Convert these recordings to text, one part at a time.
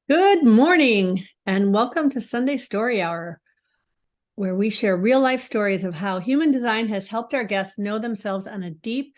Good morning, and welcome to Sunday Story Hour, where we share real life stories of how human design has helped our guests know themselves on a deep,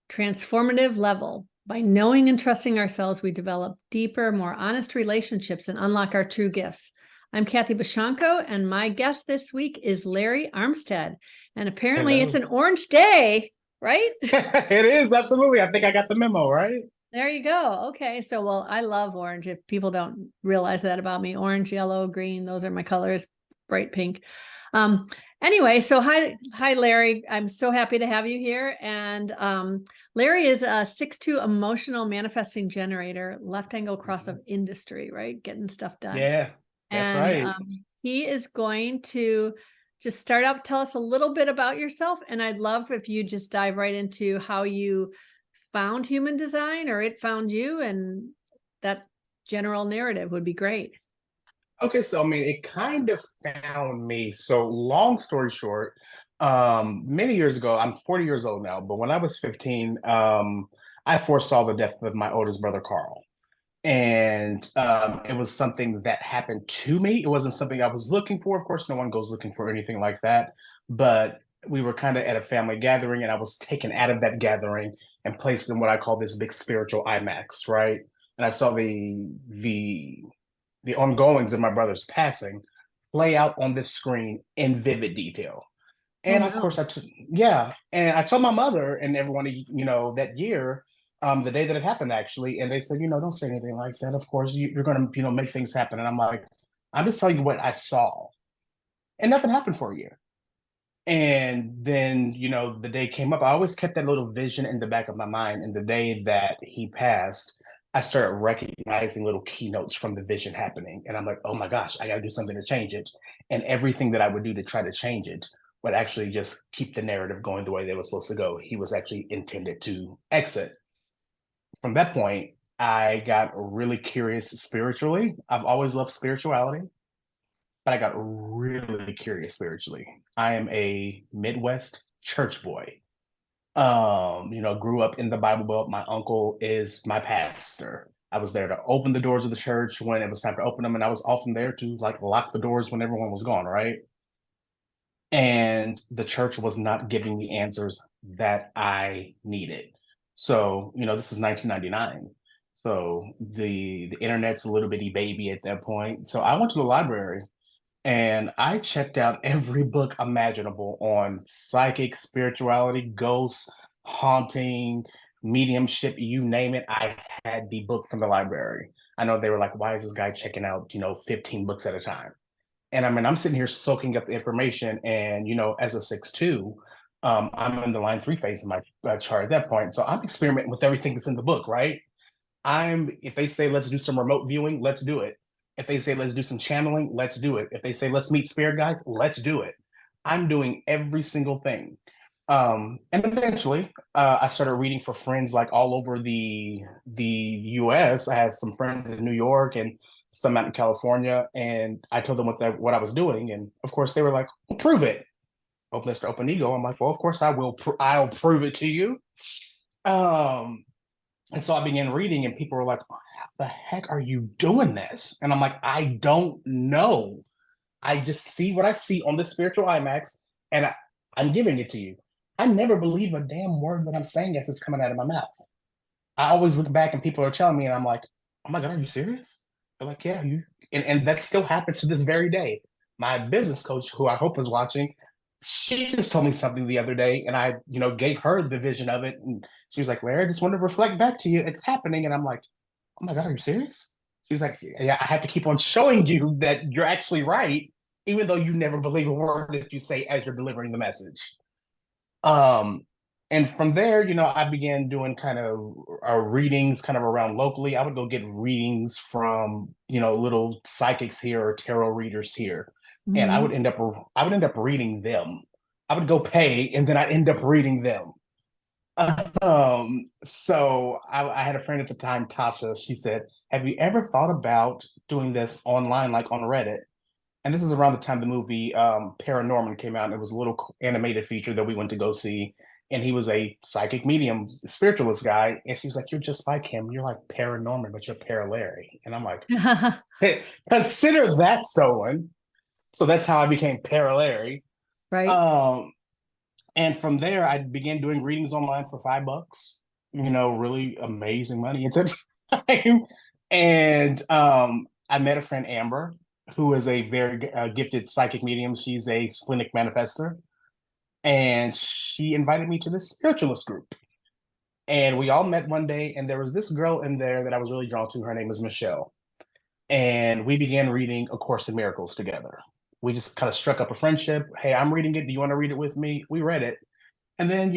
transformative level. By knowing and trusting ourselves, we develop deeper, more honest relationships and unlock our true gifts. I'm Kathy Bashanko, and my guest this week is Larry Armstead. And apparently, it's Hello. an orange day, right? It is absolutely. I think I got the memo, right? There you go. Okay. So, well, I love orange. If people don't realize that about me, orange, yellow, green, those are my colors, bright pink. Um, anyway, so hi, Larry. I'm so happy to have you here. And Larry is a 6'2" emotional manifesting generator, left angle cross of Mhm. industry, right? Getting stuff done. Yeah, that's And right. he is going to just start out, tell us a little bit about yourself. And I'd love if you just dive right into how you found human design or it found you, and that general narrative would be great. Okay, so I mean, it kind of found me. So, long story short, many years ago, I'm 40 years old now, but when I was 15, I foresaw the death of my oldest brother, Carl. And it was something that happened to me. It wasn't something I was looking for. Of course, no one goes looking for anything like that. But we were kind of at a family gathering, and I was taken out of that gathering and placed in what I call this big spiritual IMAX, right? And I saw the ongoings of my brother's passing play out on this screen in vivid detail. Oh And of no. course, yeah. And I told my mother and everyone, that year, the day that it happened, actually. And they said, don't say anything like that. Of course, you're going to, make things happen. And I'm like, I'm just telling you what I saw. And nothing happened for a year. And then, the day came up. I always kept that little vision in the back of my mind. And the day that he passed, I started recognizing little keynotes from the vision happening. And I'm like, oh my gosh, I got to do something to change it. And everything that I would do to try to change it would actually just keep the narrative going the way they were supposed to go. He was actually intended to exit. From that point, I got really curious spiritually. I've always loved spirituality, but I got really curious spiritually. I am a Midwest church boy. Grew up in the Bible Belt. My uncle is my pastor. I was there to open the doors of the church when it was time to open them, and I was often there to like lock the doors when everyone was gone, right? And the church was not giving me answers that I needed. So, this is 1999. So the internet's a little bitty baby at that point. So I went to the library and I checked out every book imaginable on psychic, spirituality, ghosts, haunting, mediumship, you name it. I had the book from the library. I know they were like, why is this guy checking out, 15 books at a time? And I mean, I'm sitting here soaking up the information. And, as a 6'2", I'm in the line three phase of my chart at that point. So I'm experimenting with everything that's in the book, right? If they say, let's do some remote viewing, let's do it. If they say, let's do some channeling, let's do it. If they say, let's meet spirit guides, let's do it. I'm doing every single thing. And eventually, I started reading for friends like all over the U.S. I had some friends in New York and some out in California, and I told them what I was doing, and of course they were like, well, "Prove it." Openness to open ego. I'm like, "Well, of course I will. I'll prove it to you." Um, and so I began reading, and people were like, "How the heck are you doing this?" And I'm like, "I don't know. I just see what I see on the spiritual IMAX, and I'm giving it to you. I never believe a damn word that I'm saying as it's coming out of my mouth. I always look back and people are telling me, and I'm like, oh my God, are you serious? They're like, yeah, you. And that still happens to this very day. My business coach, who I hope is watching, she just told me something the other day, and I, gave her the vision of it. And she was like, Larry, I just want to reflect back to you. It's happening. And I'm like, oh my God, are you serious? She was like, yeah, I have to keep on showing you that you're actually right, even though you never believe a word that you say as you're delivering the message. Um, and from there, I began doing kind of readings kind of around locally. I would go get readings from, little psychics here or tarot readers here. And Mhm. I would end up reading them. I would go pay and then I'd end up reading them. So I had a friend at the time, Tasha. She said, have you ever thought about doing this online, like on Reddit? And this is around the time the movie Paranorman came out. And it was a little animated feature that we went to go see. and he was a psychic medium, spiritualist guy. And she was like, "You're just like him. You're like paranormal, but you're Larry." And I'm like, hey, consider that stolen. So that's how I became Larry. Right. Um, and from there, I began doing readings online for $5. Really amazing money at the time. And I met a friend, Amber, who is a very gifted psychic medium. She's a splenic manifester. And she invited me to this spiritualist group. And we all met one day, and there was this girl in there that I was really drawn to. Her name is Michelle. And we began reading A Course in Miracles together. We just kind of struck up a friendship. Hey, I'm reading it. Do you want to read it with me? We read it. And then,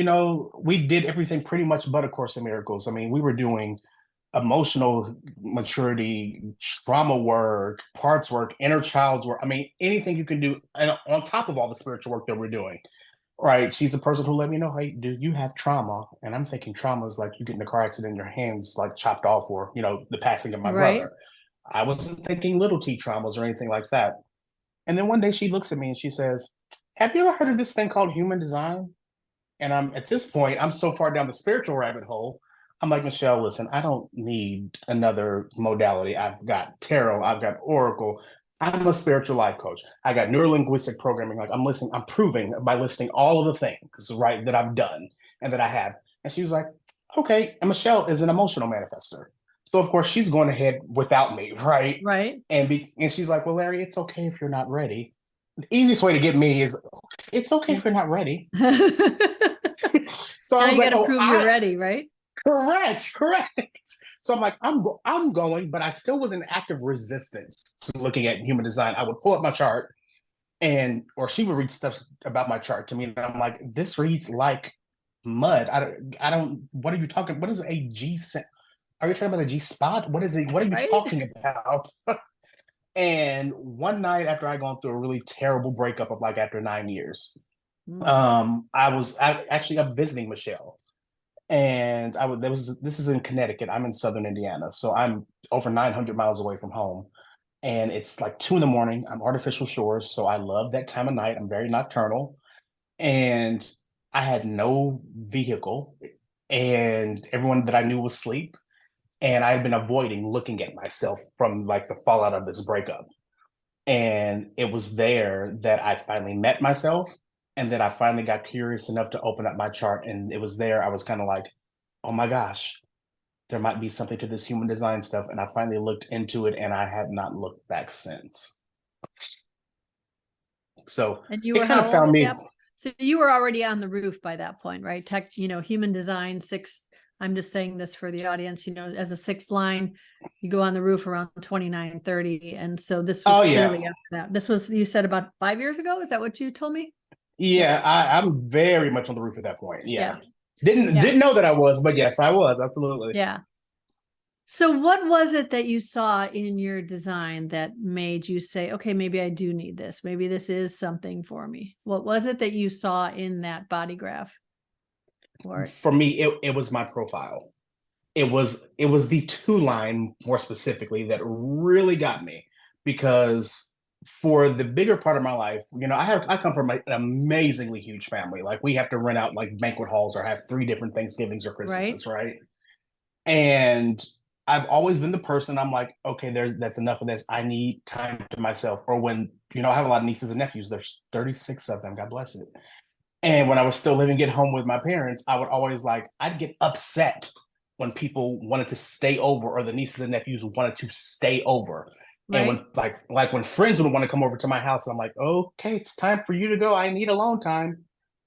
we did everything pretty much but A Course in Miracles. I mean, we were doing emotional maturity, trauma work, parts work, inner child work. I mean, anything you can do. And on top of all the spiritual work that we're doing, right? She's the person who let me know, hey, do you have trauma? And I'm thinking trauma is like you get in a car accident and your hands like chopped off, or, the passing of my Right. brother. I wasn't thinking little t traumas or anything like that. And then one day she looks at me and she says, have you ever heard of this thing called human design? And I'm at this point, I'm so far down the spiritual rabbit hole. I'm like, Michelle, listen, I don't need another modality. I've got tarot, I've got oracle. I'm a spiritual life coach. I got neurolinguistic programming. Like I'm proving by listing all of the things, right, that I've done and that I have. And she was like, okay. And Michelle is an emotional manifester. So of course she's going ahead without me, right? Right. And she's like, well, Larry, it's okay if you're not ready. The easiest way to get me is it's okay if you're not ready. So I Now was you got like, to oh, prove you're ready, right? correct. So I'm like, I'm going, but I still was in active resistance to looking at human design. I would pull up my chart or she would read stuff about my chart to me. And I'm like, this reads like mud. What are you talking? What is a G? Are you talking about a G spot? What is it? What are you Right. talking about? And one night after I gone through a really terrible breakup of like after 9 years, Mm. I was actually up visiting Michelle, and this is in Connecticut. I'm in Southern Indiana, so I'm over 900 miles away from home, and it's like 2 in the morning. I'm artificial shores, so I love that time of night. I'm very nocturnal, and I had no vehicle, and everyone that I knew was asleep, and I had been avoiding looking at myself from like the fallout of this breakup. And it was there that I finally met myself, and that I finally got curious enough to open up my chart. And it was there I was kind of like, oh my gosh, there might be something to this human design stuff. And I finally looked into it, and I have not looked back since. So And you it were kind how of old found at me. that? So you were already on the roof by that point, right? Human design six. I'm just saying this for the audience, as a sixth line, you go on the roof around 29, 30. And so this was Oh yeah. clearly after that. This was, you said, about 5 years ago. Is that what you told me? Yeah. Yeah, I'm very much on the roof at that point. Yeah. Yeah. Didn't Yeah. didn't know that I was, but yes, I was, absolutely. Yeah. So what was it that you saw in your design that made you say, okay, maybe I do need this. Maybe this is something for me. What was it that you saw in that body graph? Or For me, it was my profile. It was the 2 line more specifically that really got me, because for the bigger part of my life, I come from an amazingly huge family. Like we have to rent out like banquet halls or have 3 different Thanksgivings or right, Christmases, right? And I've always been the person, I'm like, okay, that's enough of this. I need time to myself. Or when, I have a lot of nieces and nephews. There's 36 of them, God bless it. And when I was still living at home with my parents, I would always I'd get upset when people wanted to stay over, or the nieces and nephews wanted to stay over. And right, when when friends would want to come over to my house, and I'm like, okay, it's time for you to go. I need alone time.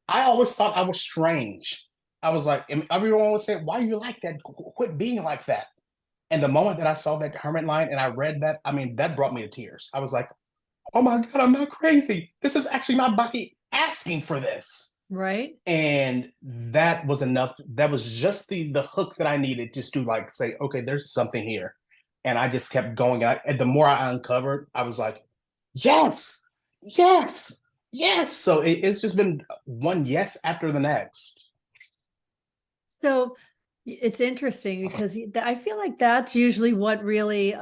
I always thought I was strange. I was like, and everyone would say, why are you like that? Quit being like that. And the moment that I saw that hermit line and I read that, I mean, that brought me to tears. I was like, oh my God, I'm not crazy. This is actually my body asking for this. right. And that was enough. That was just the hook that I needed, just to say, okay, there's something here. And I just kept going. And the more I uncovered, I was like, yes, yes, yes. So it's just been one yes after the next. So it's interesting because I feel like that's usually what really,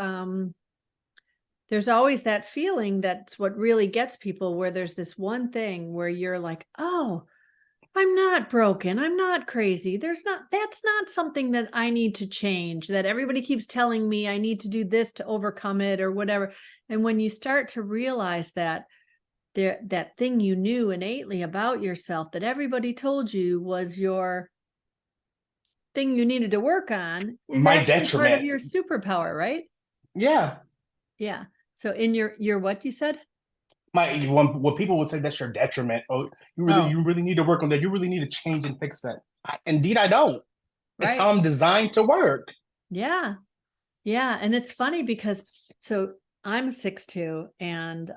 there's always that feeling that's what really gets people, where there's this one thing where you're like, oh, I'm not broken. I'm not crazy. That's not something that I need to change, that everybody keeps telling me I need to do this to overcome it or whatever. And when you start to realize that that thing you knew innately about yourself that everybody told you was your thing you needed to work on is My actually part of detriment. your superpower, right? Yeah. Yeah. So in your what you said? When people would say that's your detriment. Oh, Oh, you really need to work on that. You really need to change and fix that. Indeed, I don't. It's how right. I'm designed to work. Yeah. Yeah. And it's funny because so I'm 6'2", and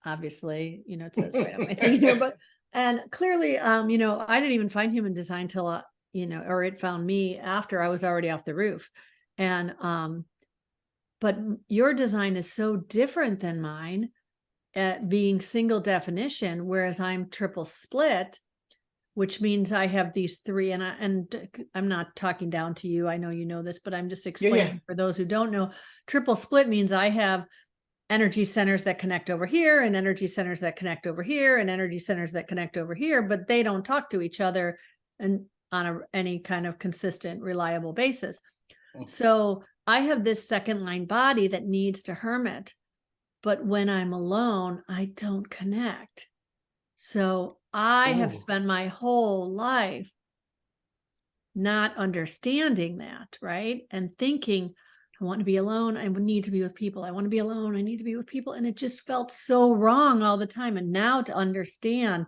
obviously, it says right on my thing here, but and clearly, I didn't even find human design till or it found me after I was already off the roof. And but your design is so different than mine at being single definition, whereas I'm triple split, which means I have these three, and I'm not talking down to you. I know you know this, but I'm just Yeah, yeah. explaining for those who don't know. Triple split means I have energy centers that connect over here, and energy centers that connect over here, and energy centers that connect over here, but they don't talk to each other and on any kind of consistent, reliable basis. So I have this second line body that needs to hermit, but when I'm alone, I don't connect. So I have Ooh. spent my whole life not understanding that, right? And thinking, I want to be alone. I need to be with people. I want to be alone. I need to be with people. And it just felt so wrong all the time. And now to understand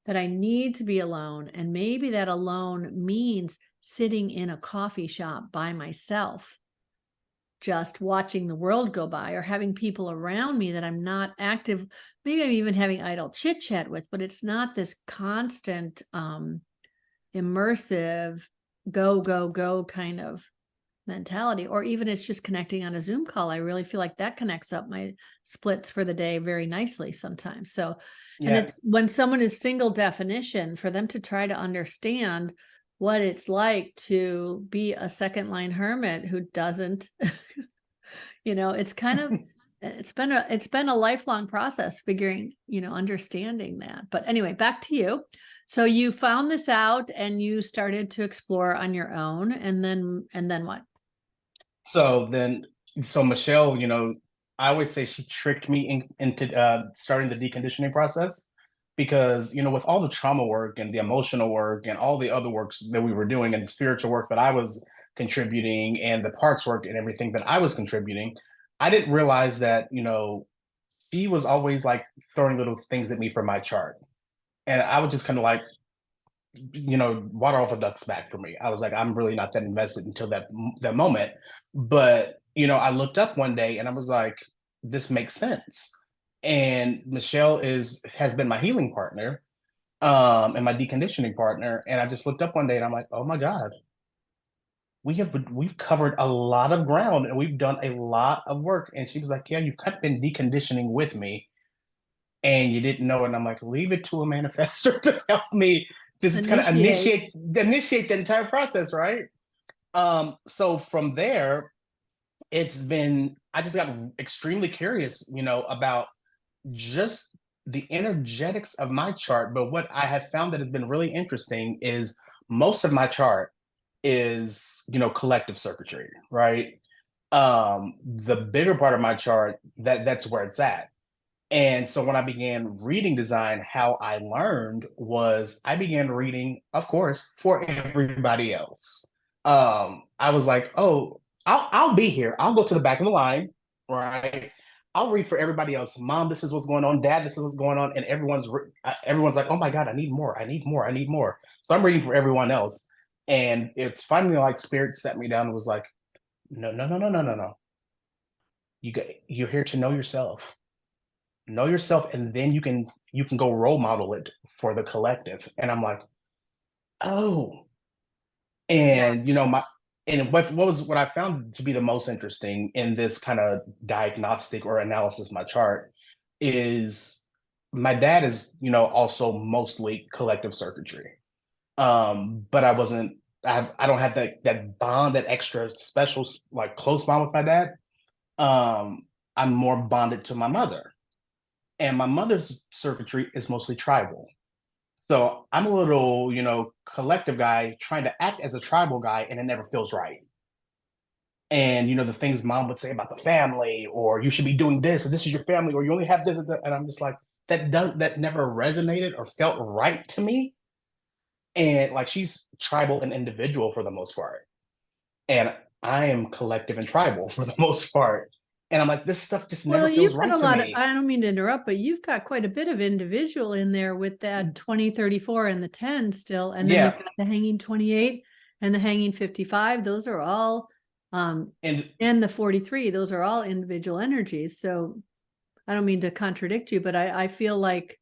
that I need to be alone, and maybe that alone means sitting in a coffee shop by myself, just watching the world go by, or having people around me that I'm not active. Maybe I'm even having idle chit chat with, but it's not this constant, immersive, go, go, go kind of mentality. Or even it's just connecting on a Zoom call. I really feel like that connects up my splits for the day very nicely sometimes. So, and Yeah. it's when someone is single definition, for them to try to understand what it's like to be a second line hermit who doesn't, it's kind of, it's been a lifelong process figuring, understanding that. But anyway, back to you. So you found this out and you started to explore on your own, and then what? So Michelle, I always say she tricked me into starting the deconditioning process because, with all the trauma work and the emotional work and all the other works that we were doing and the spiritual work that I was contributing and the parts work and everything that I was contributing, I didn't realize that, she was always like throwing little things at me from my chart. And I was just kind of like, water off a duck's back for me. I was like, I'm really not that invested until that moment. But I looked up one day and I was like, this makes sense. And Michelle has been my healing partner, and my deconditioning partner. And I just looked up one day and I'm like, oh my God, we've covered a lot of ground and we've done a lot of work. And she was like, yeah, you've kind of been deconditioning with me and you didn't know it. And I'm like, leave it to a manifestor to help me just kind of Initiate. initiate the entire process, right? So from there, I just got extremely curious, about just the energetics of my chart. But what I have found that has been really interesting is most of my chart is, collective circuitry, right? The bigger part of my chart, that's where it's at. And so when I began reading design, how I learned was I began reading, of course, for everybody else. I was like, oh, I'll be here. I'll go to the back of the line, right? I'll read for everybody else. Mom, this is what's going on. Dad, this is what's going on. And everyone's like, oh my God, I need more. I need more. I need more. So I'm reading for everyone else. And it's finally like Spirit set me down and was like, no, no, no, no, no, no, no. You're here to know yourself, and then you can go role model it for the collective. And I'm like, oh. Yeah. And what I found to be the most interesting in this kind of diagnostic or analysis of my chart is my dad is, also mostly collective circuitry. But I don't have that bond, that extra special, like close bond with my dad. I'm more bonded to my mother. And my mother's circuitry is mostly tribal. So I'm a little, collective guy trying to act as a tribal guy, and it never feels right. And the things mom would say about the family, or you should be doing this, and this is your family, or you only have this, and I'm just like, that never resonated or felt right to me. And like, she's tribal and individual for the most part, and I am collective and tribal for the most part. And I'm like, this stuff just Well, never feels you've got right a to lot of, me. I don't mean to interrupt, but you've got quite a bit of individual in there with that 2034 and the 10 still. And then you've Yeah. got the hanging 28 and the hanging 55. Those are all, And and the 43, those are all individual energies. So I don't mean to contradict you, but I feel like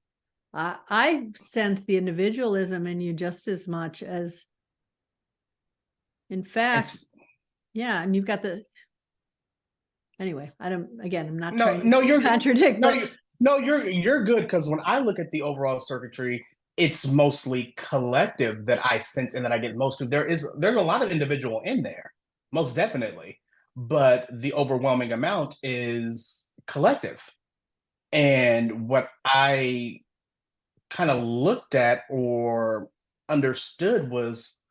I sense the individualism in you just as much as, in fact, it's yeah. And you've got anyway, again, I'm not no, trying no, to you're contradict, no, but you no, you're good, because when I look at the overall circuitry, it's mostly collective that I sense and that I get most of. There's a lot of individual in there, most definitely, but the overwhelming amount is collective. And what I kind of looked at or understood was,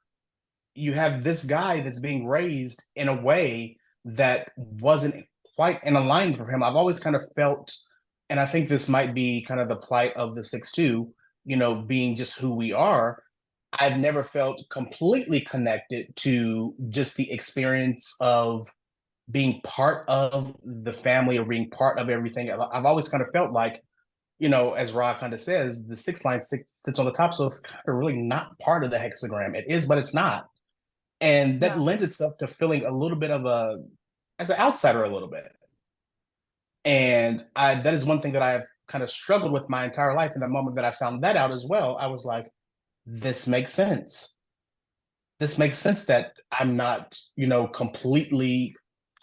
you have this guy that's being raised in a way that wasn't quite in alignment for him. I've always kind of felt, and I think this might be kind of the plight of the 6-2, being just who we are. I've never felt completely connected to just the experience of being part of the family or being part of everything. I've always kind of felt like, as Ra kind of says, the six line sits on the top, so it's kind of really not part of the hexagram. It is, but it's not, and that yeah, lends itself to feeling a little bit of a as an outsider a little bit. And that is one thing that I've kind of struggled with my entire life. And the moment that I found that out as well, I was like, this makes sense. This makes sense that I'm not, completely.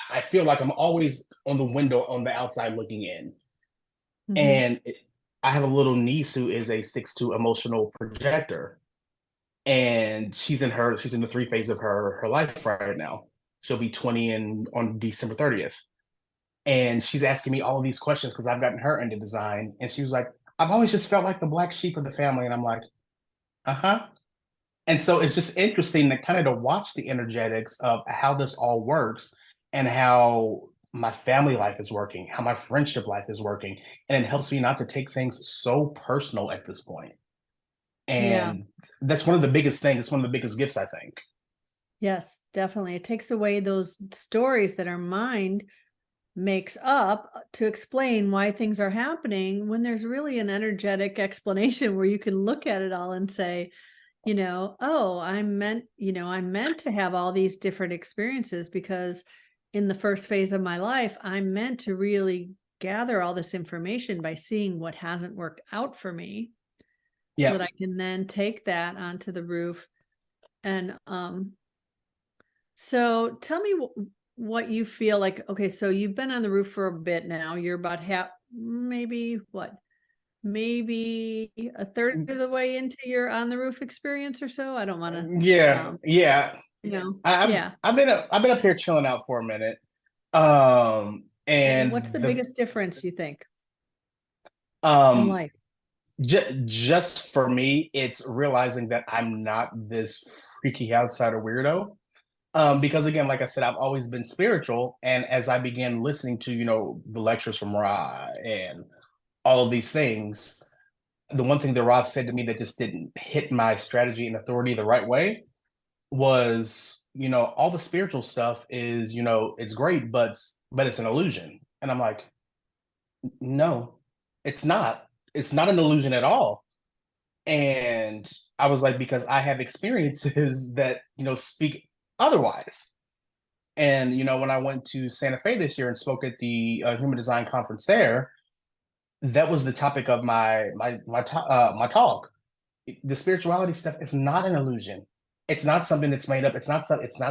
I feel like I'm always on the window on the outside looking in. mhm. And I have a little niece who is a 6-2 emotional projector, and she's in the three phase of her life right now. She'll be 20 on December 30th. And she's asking me all of these questions because I've gotten her into design. And she was like, I've always just felt like the black sheep of the family. And I'm like, uh-huh. And so it's just interesting to kind of to watch the energetics of how this all works, and how my family life is working, how my friendship life is working. And it helps me not to take things so personal at this point. Yeah. And that's one of the biggest things. It's one of the biggest gifts, I think. Yes, definitely. It takes away those stories that our mind makes up to explain why things are happening, when there's really an energetic explanation where you can look at it all and say, oh, I'm meant to have all these different experiences because in the first phase of my life, I'm meant to really gather all this information by seeing what hasn't worked out for me so Yeah. that I can then take that onto the roof. And so tell me what you feel like. Okay, so you've been on the roof for a bit now. You're about maybe what? Maybe a third of the way into your on the roof experience or so. I don't want to, Yeah. Yeah. I, I've yeah. I've been up here chilling out for a minute. And what's And the biggest difference you think in um life? just for me, it's realizing that I'm not this freaky outsider weirdo. Because again, like I said, I've always been spiritual, and as I began listening to the lectures from Ra and all of these things, the one thing that Ra said to me that just didn't hit my strategy and authority the right way was, all the spiritual stuff is, it's great, but it's an illusion. And I'm like, no, it's not. It's not an illusion at all. And I was like, because I have experiences that, speak otherwise. And, when I went to Santa Fe this year and spoke at the Human Design Conference there, that was the topic of my talk. The spirituality stuff is not an illusion. It's not something that's made up. It's not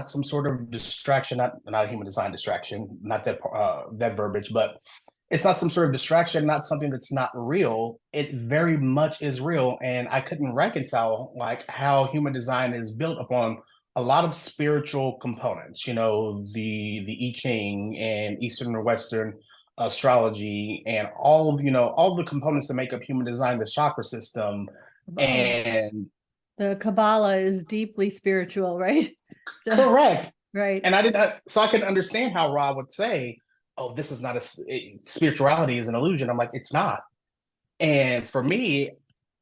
some sort of distraction. Not a human design distraction. Not that verbiage, but it's not some sort of distraction. Not something that's not real. It very much is real, and I couldn't reconcile like how human design is built upon a lot of spiritual components. The I Ching and Eastern or Western astrology, and all the components that make up human design, the chakra system, And the Kabbalah is deeply spiritual, right? So, correct. right. And I did not, so I can understand how Rob would say, "Oh, this is not spirituality is an illusion." I'm like, it's not. And for me,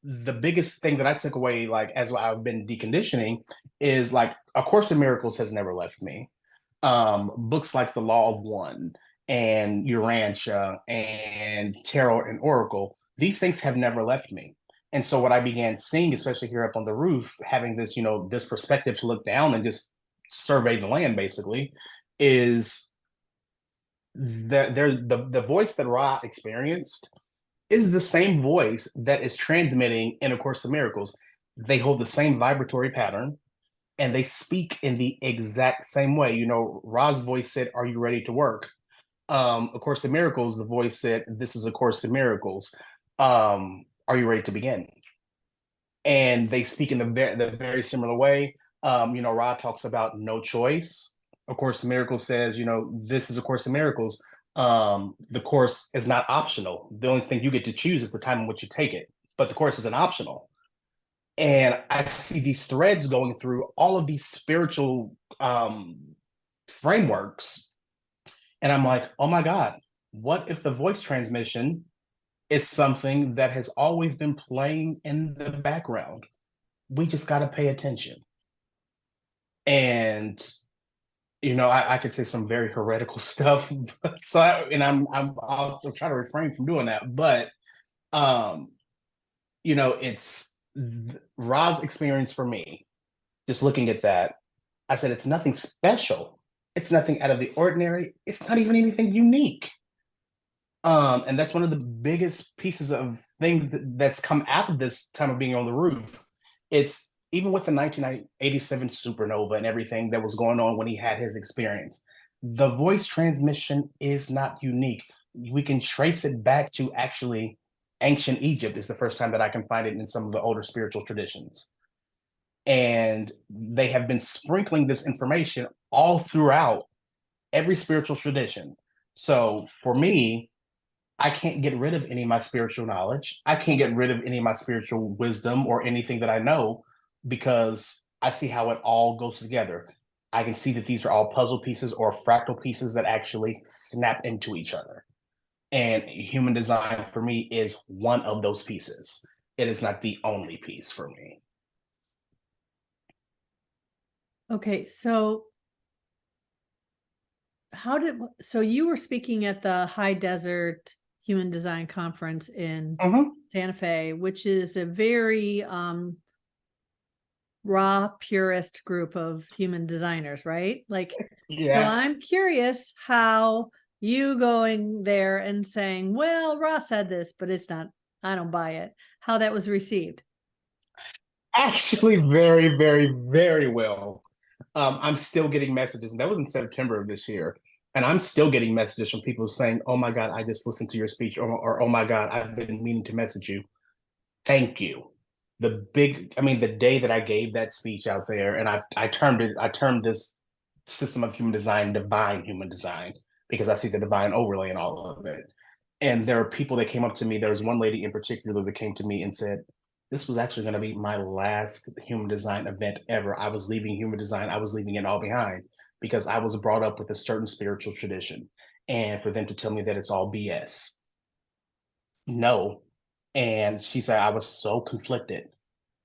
the biggest thing that I took away, like as I've been deconditioning, is like A Course in Miracles has never left me. Books like The Law of One and Urantia and Tarot and Oracle, these things have never left me. And so what I began seeing, especially here up on the roof, having this, this perspective to look down and just survey the land, basically, is that the voice that Ra experienced is the same voice that is transmitting in A Course in Miracles. They hold the same vibratory pattern and they speak in the exact same way. Ra's voice said, "Are you ready to work?" A Course in Miracles, the voice said, "This is A Course in Miracles. Are you ready to begin?" And they speak in the very similar way. Ra talks about no choice. A Course in Miracles says, this is A Course in Miracles. The course is not optional. The only thing you get to choose is the time in which you take it. But the course isn't optional. And I see these threads going through all of these spiritual frameworks. And I'm like, oh my God, what if the voice transmission is something that has always been playing in the background? We just got to pay attention. And I could say some very heretical stuff. So, I'll try to refrain from doing that. But, it's Ra's experience for me. Just looking at that, I said it's nothing special. It's nothing out of the ordinary. It's not even anything unique. And that's one of the biggest pieces of things that's come out of this time of being on the roof. It's even with the 1987 supernova and everything that was going on when he had his experience, the voice transmission is not unique. We can trace it back to actually ancient Egypt is the first time that I can find it in some of the older spiritual traditions. And they have been sprinkling this information all throughout every spiritual tradition. So for me, I can't get rid of any of my spiritual knowledge. I can't get rid of any of my spiritual wisdom or anything that I know because I see how it all goes together. I can see that these are all puzzle pieces or fractal pieces that actually snap into each other. And human design for me is one of those pieces. It is not the only piece for me. Okay, so so you were speaking at the High Desert Human Design Conference in Santa Fe, which is a very raw purist group of human designers, right? Like, so I'm curious how you going there and saying, well, Ra said this, but it's not, I don't buy it, how that was received. Actually, very, very, very well. I'm still getting messages, and that was in September of this year. And I'm still getting messages from people saying, "Oh my God, I just listened to your speech," or "Oh my God, I've been meaning to message you. Thank you." The day that I gave that speech out there, and I termed this system of human design divine human design because I see the divine overlay in all of it. And there are people that came up to me. There was one lady in particular that came to me and said, "This was actually going to be my last human design event ever. I was leaving human design. I was leaving it all behind because I was brought up with a certain spiritual tradition. And for them to tell me that it's all BS, no." And she said, "I was so conflicted.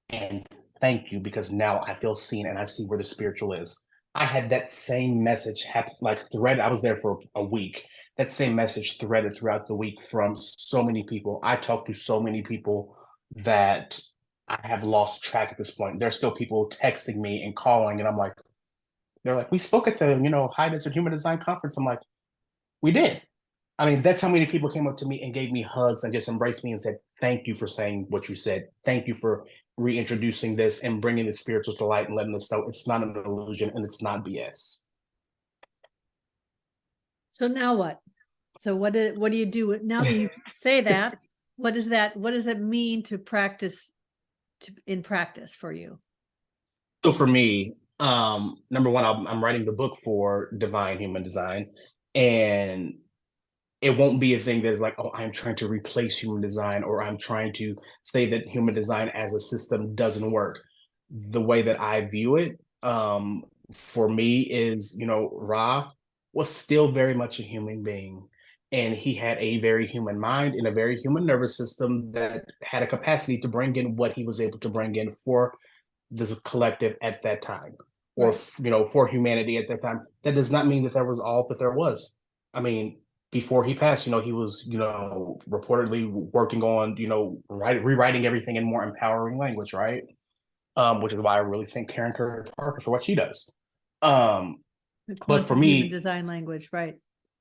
And thank you because now I feel seen and I see where the spiritual is." I had that same message like thread. I was there for a week. That same message threaded throughout the week from so many people. I talked to so many people that I have lost track at this point. There's still people texting me and calling, and they're like, "We spoke at the High Desert Human Design Conference." I'm like, "We did." I mean, that's how many people came up to me and gave me hugs and just embraced me and said, "Thank you for saying what you said. Thank you for reintroducing this and bringing the spirituals to light and letting us know it's not an illusion and it's not BS." So now what? So what do you do now that you say that? What does that mean to practice in practice for you? So for me, number one, I'm writing the book for Divine Human Design, and it won't be a thing that's like, oh, I'm trying to replace human design, or I'm trying to say that human design as a system doesn't work. The way that I view it, for me, is, Ra was still very much a human being. And he had a very human mind and a very human nervous system that had a capacity to bring in what he was able to bring in for this collective at that time, or Right. for humanity at that time. That does not mean that there was all that there was. I mean, before he passed, he was, reportedly working on, rewriting everything in more empowering language, right? Which is why I really think Karen Curry Parker for what she does. Um, The but for quantum human me, design language, right?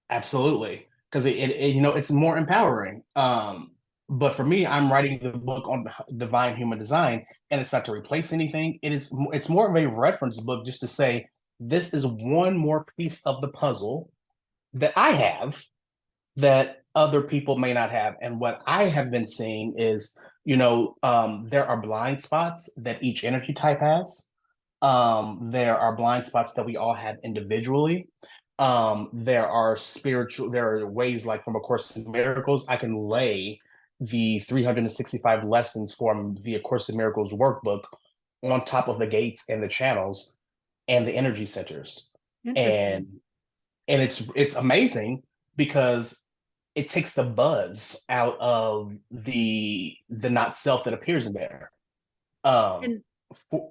absolutely, because it's more empowering. But for me, I'm writing the book on divine human design, and it's not to replace anything. It's more of a reference book, just to say this is one more piece of the puzzle that I have that other people may not have. And what I have been seeing is, there are blind spots that each energy type has. There are blind spots that we all have individually. There are ways, like from A Course in Miracles, I can lay the 365 lessons from the A Course in Miracles workbook on top of the gates and the channels and the energy centers. Interesting. And it's amazing because it takes the buzz out of the not self that appears in there. Um, And for,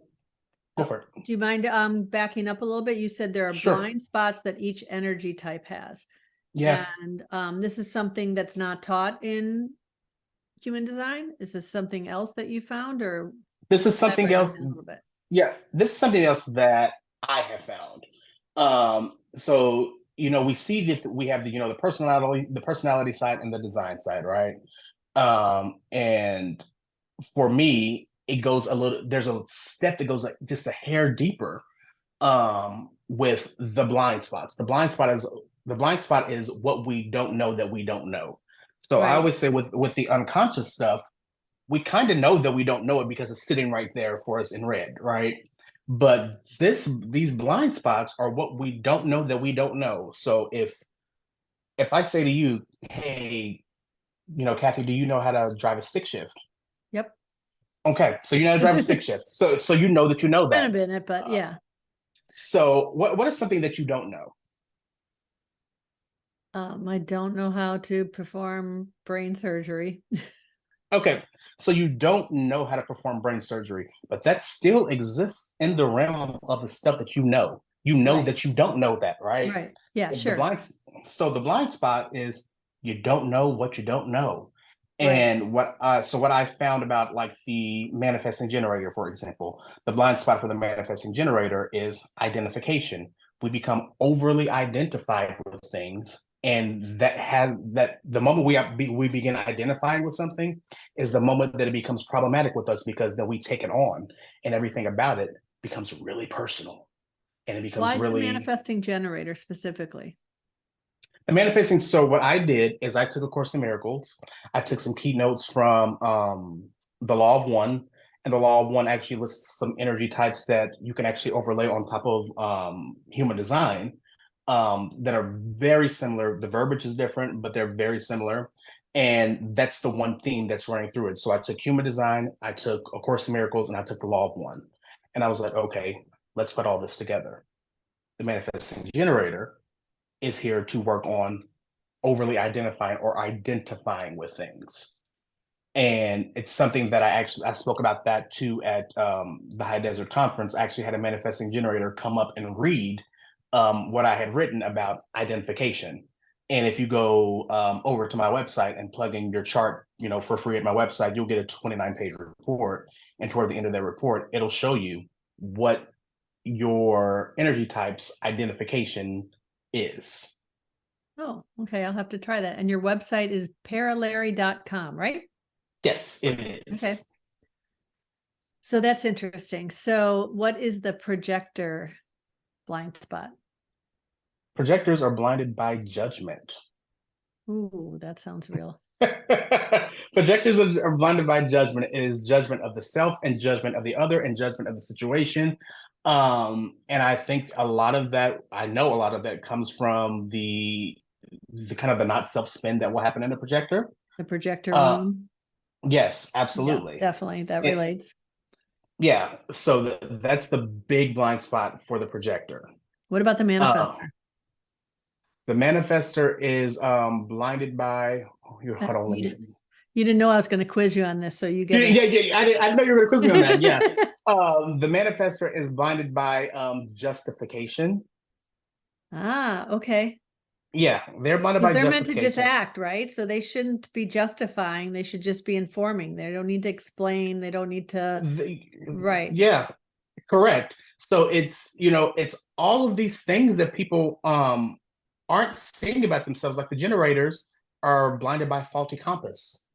Go for it. do you mind backing up a little bit? You said there are Sure. blind spots that each energy type has. Yeah. And this is something that's not taught in human design. Is this something else that you found, or This is something elaborate on else. that a little bit? Yeah, this is something else that I have found. So we see that we have the personality side and the design side, right? And for me, it goes a little. There's a step that goes like just a hair deeper. With the blind spots, the blind spot is what we don't know that we don't know. So I Right. always say with the unconscious stuff, we kind of know that we don't know it because it's sitting right there for us in red, right? But these blind spots are what we don't know that we don't know. So if I say to you, hey, Kathy, do you know how to drive a stick shift? Yep. Okay, so you know how to drive a stick shift. So you know that you know Been a that. minute, but Uh, yeah. so what is something that you don't know? I don't know how to perform brain surgery. Okay, so you don't know how to perform brain surgery, but that still exists in the realm of the stuff that you know. You know Right. that you don't know that, right? Right. Yeah, The sure. blind, so the blind spot is you don't know what you don't know. Right. And what I found about like the manifesting generator, for example, the blind spot for the manifesting generator is identification. We become overly identified with things, and that the moment we begin identifying with something is the moment that it becomes problematic with us, because then we take it on, and everything about it becomes really personal, and it becomes Why the really manifesting generator specifically? the manifesting. So what I did is I took A Course in Miracles. I took some keynotes from the Law of One, and the Law of One actually lists some energy types that you can actually overlay on top of human design, that are very similar. The verbiage is different, but they're very similar. And that's the one theme that's running through it. So I took human design, I took A Course in Miracles, and I took the Law of One. And I was like, okay, let's put all this together. The manifesting generator is here to work on overly identifying with things. And it's something that I spoke about that too at the High Desert Conference. I actually had a manifesting generator come up and read what I had written about identification. And if you go over to my website and plug in your chart, for free at my website, you'll get a 29-page report. And toward the end of that report, it'll show you what your energy type's identification is. Oh, okay. I'll have to try that. And your website is paralary.com, right? Yes, it Okay. is. So that's interesting. So what is the projector blind spot? Projectors are blinded by judgment. Ooh, that sounds real. Projectors are blinded by judgment. It is judgment of the self and judgment of the other and judgment of the situation. And I think a lot of that, I know a lot of that comes from the kind of the not self spin that will happen in the projector. The projector Uh, room. yes, Yeah, absolutely. definitely. That And, relates. yeah, so that's the big blind spot for the projector. What about the Uh, manifester? the manifester is blinded by. Oh, hold on, let You me. didn't, you didn't know I was going to quiz you on this, so you Yeah, get yeah, yeah. I know you were quizzing me on that. Yeah, it. the manifester is blinded by justification. Ah, okay. Yeah, they're blinded Because by they're meant to just justification. act, right? So they shouldn't be justifying. They should just be informing. They don't need to explain. They don't need to, The, right. yeah, correct. So it's all of these things that people aren't saying about themselves. Like the generators are blinded by faulty compass.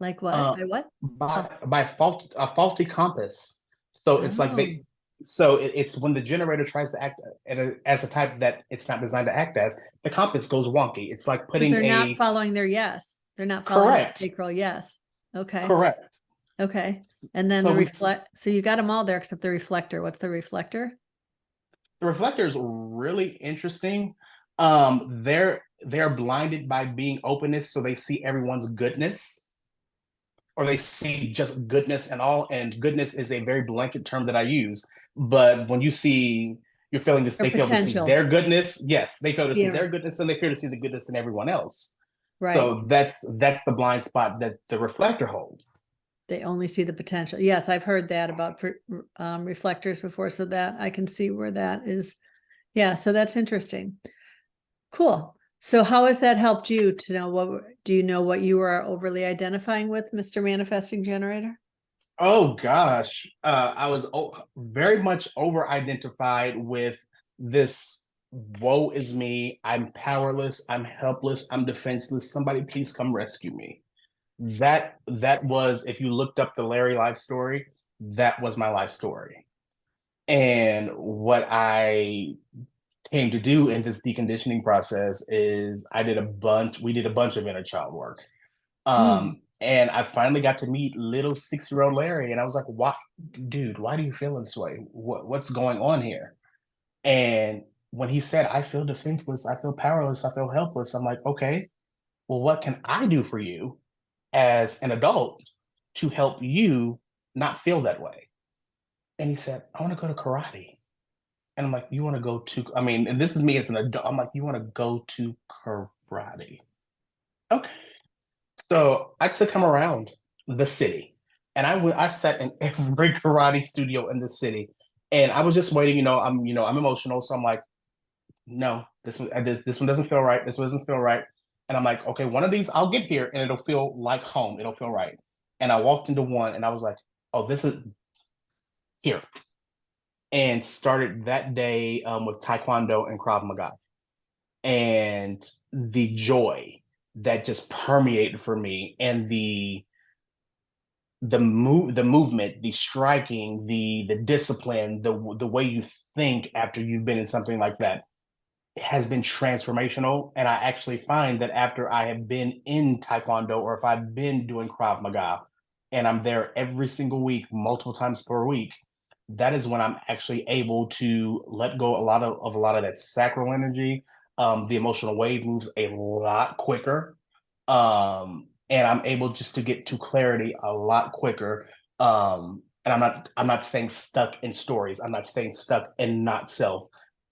Like what? Uh, By what? Oh, by a faulty compass. So it's like oh, it's when the generator tries to act as a type that it's not designed to act as, the compass goes wonky. It's like because putting they're not a following their yes. They're not following their correct, sacral yes. Okay. correct. Okay. And then So the we reflect. So you got them all there except the reflector. What's the reflector? the reflector is really interesting. They're blinded by being openness, so they see everyone's goodness, or they see just goodness and all. And goodness is a very blanket term that I use. But when you see you're feeling this, Or they fail to see potential. their goodness. Yes, they fail to see Yeah. their goodness, and they fail to see the goodness in everyone else. Right. So that's the blind spot that the reflector holds. They only see the potential. Yes, I've heard that about reflectors before. So that I can see where that is. Yeah. So that's interesting. Cool. So how has that helped you to know do you know what you are overly identifying with, Mr. Manifesting Generator? Oh gosh, I was very much over identified with this. Woe is me. I'm powerless. I'm helpless. I'm defenseless. Somebody please come rescue me. That was, if you looked up the Larry life story, that was my life story. And what I came to do in this deconditioning process is we did a bunch of inner child work. Mm. And I finally got to meet little 6 year old Larry, and I was like, "Why, dude? Why do you feel this way? What's going on here?" And when he said, "I feel defenseless, I feel powerless, I feel helpless," I'm like, "Okay, well, what can I do for you as an adult to help you not feel that way?" And he said, "I want to go to karate." And I'm like, "You want to go to?" I mean, and this is me as an adult. I'm like, "You want to go to karate?" Okay. So I took him around the city, and I sat in every karate studio in the city, and I was just waiting. I'm emotional, so I'm like, no, this one doesn't feel right. This one doesn't feel right, and I'm like, okay, one of these I'll get here, and it'll feel like home. It'll feel right. And I walked into one, and I was like, oh, this is here, and started that day with Taekwondo and Krav Maga, and the joy that just permeated for me, and the movement, the striking, the discipline, the way you think after you've been in something like that has been transformational. And I actually find that after I have been in Taekwondo, or if I've been doing Krav Maga and I'm there every single week, multiple times per week, that is when I'm actually able to let go a lot of that sacral energy. The emotional wave moves a lot quicker. And I'm able just to get to clarity a lot quicker. And I'm not staying stuck in stories. I'm not staying stuck in not self.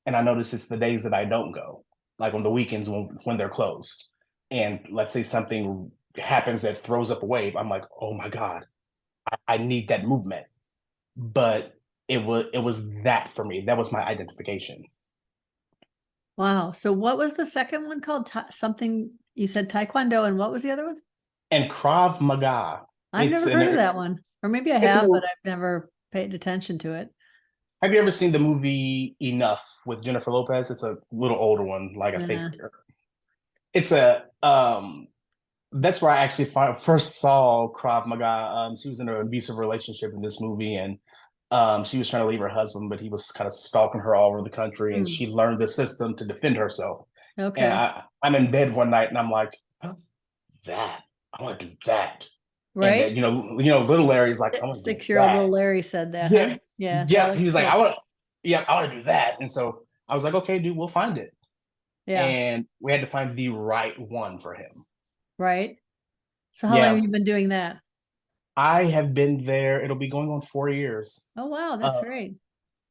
And I notice it's the days that I don't go, like on the weekends when they're closed. And let's say something happens that throws up a wave. I'm like, oh my God, I need that movement. But it was that for me. That was my identification. Wow. So what was the second one called? Something you said Taekwondo, and what was the other one? And Krav Maga, I've it's never an heard of that one. Or maybe I it's have, an but I've never paid attention to it. have you ever seen the movie Enough with Jennifer Lopez? It's a little older one, like I think Yeah. it's a that's where I actually first saw Krav Maga. She was in an abusive relationship in this movie, and she was trying to leave her husband, but he was kind of stalking her all over the country, and Hmm. she learned the system to defend herself. And Okay. I'm in bed one night, and I'm like, oh, that I want to do that. And Right? then little Larry's like, I want to do 6-year-old that. little Larry said that, huh? Yeah, Yeah, yeah. He that's was like, cool. I want to do that. And so I was like, okay, dude, we'll find it. Yeah. and we had to find the right one for him. Right. So how long have Yeah, you been doing that? I have been there. It'll be going on 4 years. Oh, wow. That's Uh, great.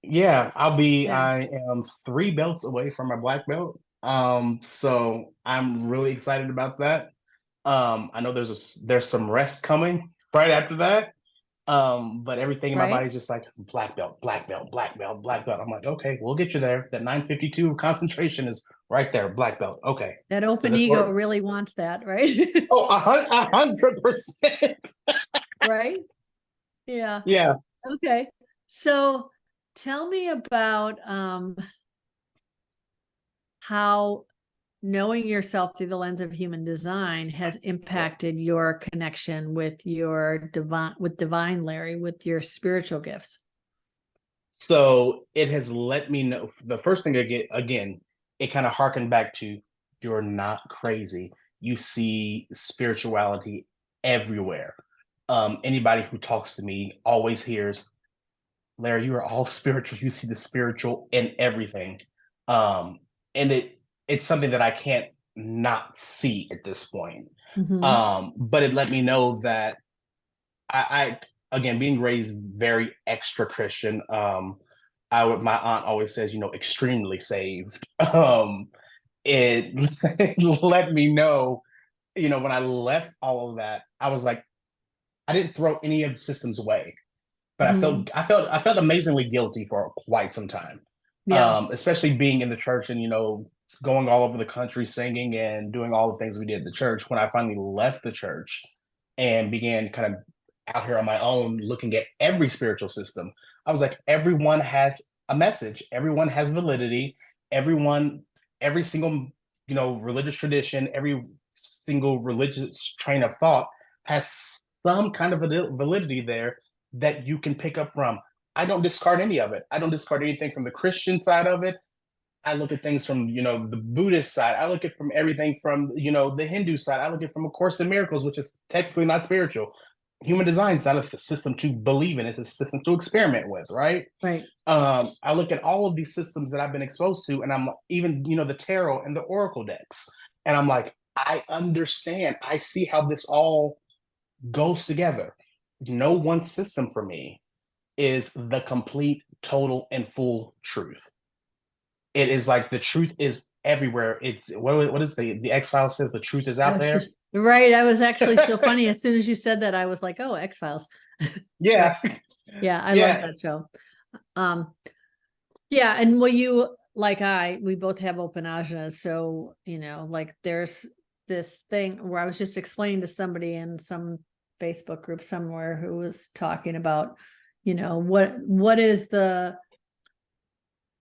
yeah, Yeah. I am 3 belts away from my black belt. So I'm really excited about that. I know there's some rest coming right after that. But everything in my Right. body's just like black belt, black belt, black belt, black belt. I'm like, okay, we'll get you there. That 952 concentration is right there, black belt. Okay. That Does open this ego work? really wants that, right? Oh, 100%. Right. Yeah. Yeah. Okay. So tell me about how knowing yourself through the lens of human design has impacted your connection with your divine Larry, with your spiritual gifts. So it has let me know the first thing again, it kind of harkened back to you're not crazy. You see spirituality everywhere. Anybody who talks to me always hears, Larry, you are all spiritual. You see the spiritual in everything. Um, and it's something that I can't not see at this point. Mm-hmm. But it let me know that I again being raised very extra Christian. My aunt always says, extremely saved. It let me know, when I left all of that, I was like, I didn't throw any of the systems away, but Mm-hmm. I felt amazingly guilty for quite some time. Yeah. Especially being in the church and going all over the country singing and doing all the things we did at the church. When I finally left the church and began kind of out here on my own looking at every spiritual system, I was like, everyone has a message, everyone has validity, everyone, every single religious tradition, every single religious train of thought has some kind of validity there that you can pick up from. I don't discard any of it. I don't discard anything from the Christian side of it. I look at things from, the Buddhist side. I look at from everything from, the Hindu side. I look at from A Course in Miracles, which is technically not spiritual. Human design is not a system to believe in. It's a system to experiment with, right? Right. I look at all of these systems that I've been exposed to, and I'm even, the tarot and the oracle decks. And I'm like, I understand. I see how this all goes together. No one system for me is the complete, total, and full truth. It is like the truth is everywhere. It's what is the X Files says the truth is I out was there. just right. I was actually so funny. As soon as you said that, I was like, oh, X-Files. Right. Yeah, Yeah, I love yeah, that show. Um, yeah, and well, you like we both have open ajnas. So, like there's this thing where I was just explaining to somebody in some Facebook group somewhere who was talking about,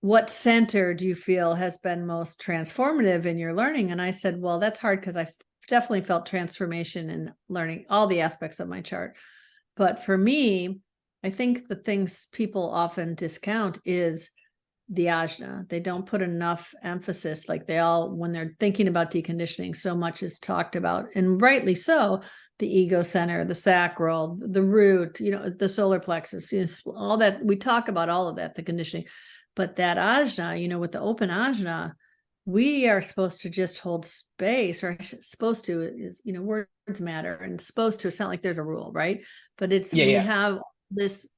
what center do you feel has been most transformative in your learning? And I said, well, that's hard because I definitely felt transformation in learning all the aspects of my chart. But for me, I think the things people often discount is the ajna. They don't put enough emphasis, like when they're thinking about deconditioning, so much is talked about, and rightly so, the ego center, the sacral, the root, the solar plexus, all that. We talk about all of that, the conditioning. But that ajna, with the open ajna, we are supposed to just hold space, or supposed to is, words matter, and supposed to, it's not like there's a rule, right? But yeah, we yeah. have this